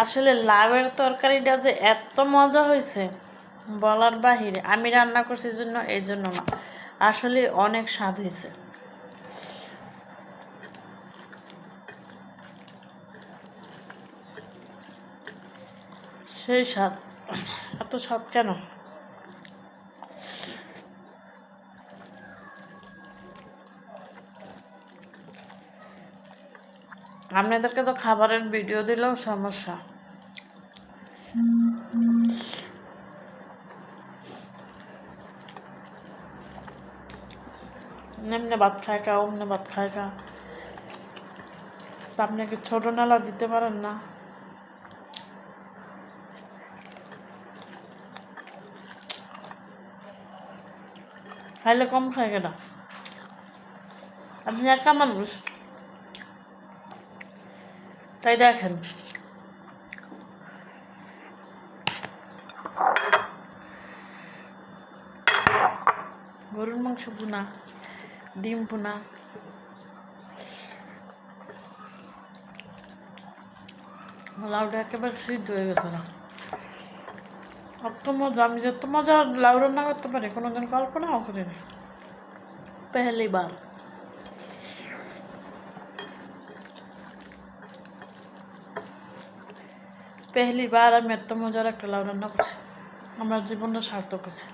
আসলে লাউয়ের তরকারিটা যে এত মজা হয়েছে বলার বাহিরে। আমি রান্না করছি জন্য এই জন্য না, আসলে অনেক স্বাদ হয়েছে। সেই স্বাদ, এত স্বাদ কেন? আপনাদেরকে তো খাবারের ভিডিও দিলেও সমস্যা। এমনি ভাত খায় কা, অমনি ভাত খায় কা, তা আপনি কি ছোট নালা দিতে পারেন না? খাইলে কম খায় কেনা? আপনি একা মানুষ, তাই দেখেন। গরুর মাংস ভুনা, ডিম ভুনা, লাউটা একেবারে সিদ্ধ হয়ে গেছে না। অত মজা, আমি যত মজা লাউ রান্না করতে পারি কোনোদিন কল্পনাও করিনি। পেহলি বার আমি এত মজার একটা লাউ রান্না করছি, আমার জীবনটা সার্থক হয়েছে।